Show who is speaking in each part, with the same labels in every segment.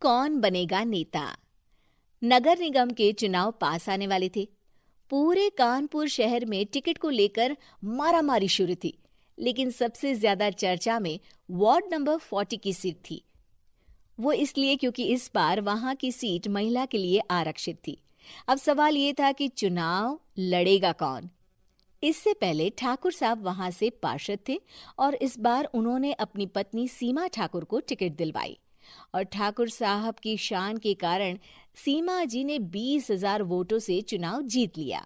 Speaker 1: कौन बनेगा नेता। नगर निगम के चुनाव पास आने वाले थे। पूरे कानपुर शहर में टिकट को लेकर मारामारी शुरू थी, लेकिन सबसे ज्यादा चर्चा में वार्ड नंबर 40 की सीट थी। वो इसलिए क्योंकि इस बार वहां की सीट महिला के लिए आरक्षित थी। अब सवाल ये था कि चुनाव लड़ेगा कौन। इससे पहले ठाकुर साहब वहां से पार्षद थे और इस बार उन्होंने अपनी पत्नी सीमा ठाकुर को टिकट दिलवाई और ठाकुर साहब की शान के कारण सीमा जी ने 20,000 वोटों से चुनाव जीत लिया।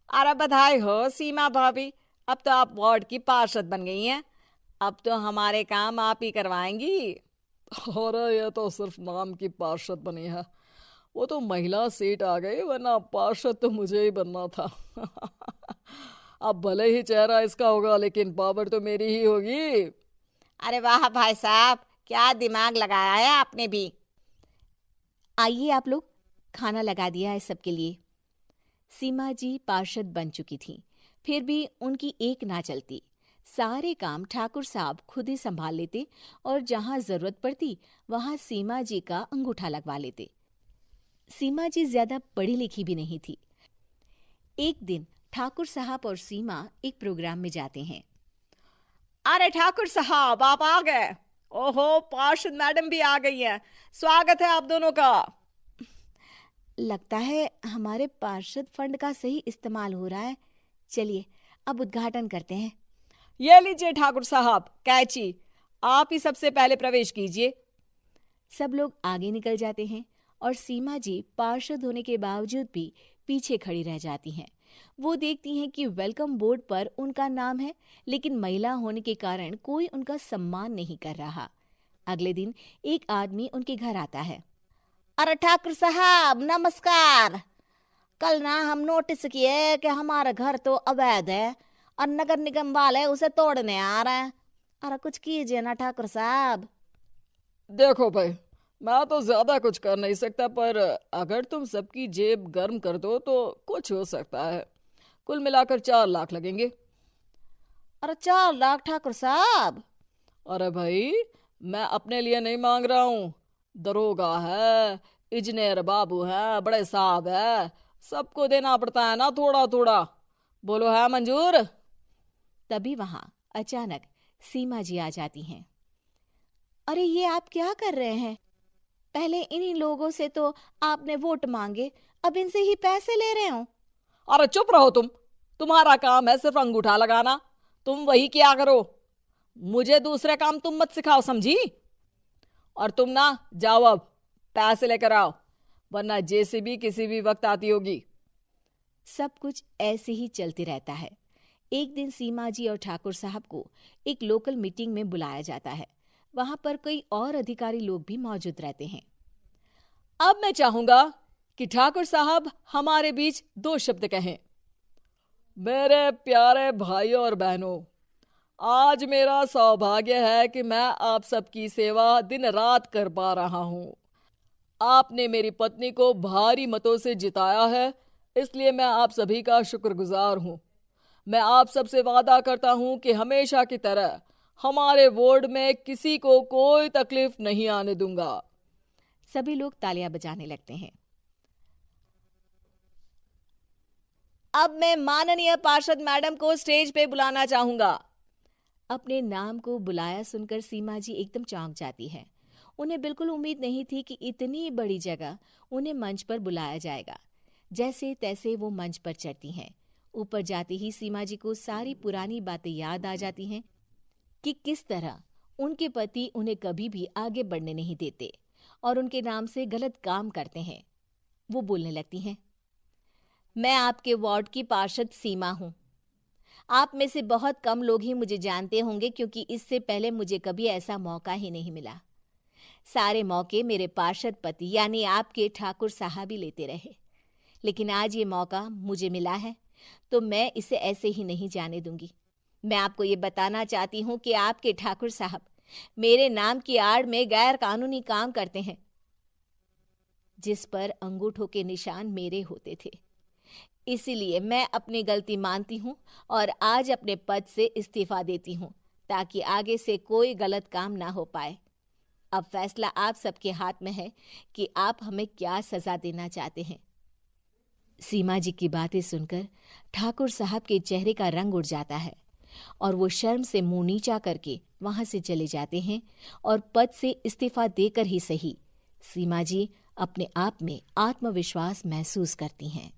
Speaker 2: अरे बधाई हो सीमा भाभी, अब तो आप वार्ड की पार्षद बन गई हैं। अब तो हमारे काम आप ही करवाएंगी।
Speaker 3: अरे ये तो सिर्फ नाम की पार्षद बनी है, वो तो महिला सीट आ गई, वरना पार्षद तो मुझे ही बनना था। अब भले ही चेहरा इसका होगा, लेकिन पावर तो मेरी ही होगी।
Speaker 2: अरे वाह भाई साहब, क्या दिमाग लगाया है आपने भी।
Speaker 1: आइए आप लोग, खाना लगा दिया है सबके लिए। सीमा जी पार्षद बन चुकी थीं, फिर भी उनकी एक ना चलती। सारे काम ठाकुर साहब खुद ही संभाल लेते और जहां जरूरत पड़ती वहां सीमा जी का अंगूठा लगवा लेते। सीमा जी ज्यादा पढ़ी लिखी भी नहीं थी। एक दिन ठाकुर साहब और सीमा एक प्रोग्राम में जाते हैं।
Speaker 2: अरे ठाकुर साहब, आप आ गए। ओहो, पार्षद मैडम भी आ गई हैं। स्वागत है आप दोनों का।
Speaker 1: लगता है हमारे पार्षद फंड का सही इस्तेमाल हो रहा है। चलिए अब उद्घाटन करते हैं।
Speaker 2: ये लीजिए ठाकुर साहब कैची, आप ही सबसे पहले प्रवेश कीजिए।
Speaker 1: सब लोग आगे निकल जाते हैं और सीमा जी पार्षद होने के बावजूद भी पीछे खड़ी रह जाती हैं। वो देखती हैं कि वेलकम बोर्ड पर उनका नाम है, लेकिन महिला होने के कारण कोई उनका सम्मान नहीं कर रहा। अगले दिन एक आदमी उनके घर आता है।
Speaker 2: अरे ठाकुर साहब नमस्कार। कल ना हम नोटिस किए कि हमारा घर तो अवैध है और नगर निगम वाले उसे तोड़ने आ रहे हैं। अरे कुछ कीजिए ना ठाकुर साहब।
Speaker 3: देखो भाई, मैं तो ज्यादा कुछ कर नहीं सकता, पर अगर तुम सबकी जेब गर्म कर दो तो कुछ हो सकता है। कुल मिलाकर 4 लाख लगेंगे।
Speaker 2: अरे 4 लाख ठाकुर साहब?
Speaker 3: अरे भाई, मैं अपने लिए नहीं मांग रहा हूँ। दरोगा है, इंजीनियर बाबू है, बड़े साहब है, सबको देना पड़ता है ना थोड़ा थोड़ा। बोलो है मंजूर?
Speaker 1: तभी वहां अचानक सीमा जी आ जाती हैं। अरे ये आप क्या कर रहे हैं? पहले इन्हीं लोगों से तो आपने वोट मांगे, अब इनसे ही पैसे ले रहे हो।
Speaker 3: अरे चुप रहो तुम, तुम्हारा काम है सिर्फ अंगूठा लगाना, तुम वही किया करो। मुझे दूसरे काम तुम मत सिखाओ, समझी? और तुम ना जाओ, अब पैसे लेकर आओ, वरना जेसीबी किसी भी वक्त आती होगी।
Speaker 1: सब कुछ ऐसे ही चलते रहता है। एक दिन सीमा जी और ठाकुर साहब को एक लोकल मीटिंग में बुलाया जाता है। वहां पर कई और अधिकारी लोग भी मौजूद रहते हैं।
Speaker 3: अब मैं चाहूंगा कि ठाकुर साहब हमारे बीच 2 शब्द कहें। मेरे प्यारे भाइयों और बहनों, आज मेरा सौभाग्य है कि मैं आप सबकी सेवा दिन रात कर पा रहा हूं। आपने मेरी पत्नी को भारी मतों से जिताया है, इसलिए मैं आप सभी का शुक्रगुजार हूं। मैं आप सबसे वादा करता हूं कि हमेशा की तरह हमारे वार्ड में किसी को कोई तकलीफ नहीं आने दूंगा।
Speaker 1: सभी लोग तालियां बजाने लगते हैं।
Speaker 2: अब मैं माननीय पार्षद मैडम को स्टेज पे बुलाना चाहूंगा।
Speaker 1: अपने नाम को बुलाया सुनकर सीमा जी एकदम चौंक जाती है। उन्हें बिल्कुल उम्मीद नहीं थी कि इतनी बड़ी जगह उन्हें मंच पर बुलाया जाएगा। जैसे तैसे वो मंच पर चढ़ती हैं। ऊपर जाते ही सीमा जी को सारी पुरानी बातें याद आ जाती हैं कि किस तरह उनके पति उन्हें कभी भी आगे बढ़ने नहीं देते और उनके नाम से गलत काम करते हैं। वो बोलने लगती हैं।
Speaker 2: मैं आपके वार्ड की पार्षद सीमा हूं। आप में से बहुत कम लोग ही मुझे जानते होंगे, क्योंकि इससे पहले मुझे कभी ऐसा मौका ही नहीं मिला। सारे मौके मेरे पार्षद पति यानी आपके ठाकुर साहब ही लेते रहे, लेकिन आज ये मौका मुझे मिला है तो मैं इसे ऐसे ही नहीं जाने दूंगी। मैं आपको ये बताना चाहती हूँ कि आपके ठाकुर साहब मेरे नाम की आड़ में गैर कानूनी काम करते हैं, जिस पर अंगूठों के निशान मेरे होते थे। इसीलिए मैं अपनी गलती मानती हूँ और आज अपने पद से इस्तीफा देती हूँ, ताकि आगे से कोई गलत काम ना हो पाए। अब फैसला आप सबके हाथ में है कि आप हमें क्या सजा देना चाहते हैं।
Speaker 1: सीमा जी की बातें सुनकर ठाकुर साहब के चेहरे का रंग उड़ जाता है और वो शर्म से मुंह नीचा करके वहां से चले जाते हैं और पद से इस्तीफा देकर ही सही सीमा जी अपने आप में आत्मविश्वास महसूस करती हैं।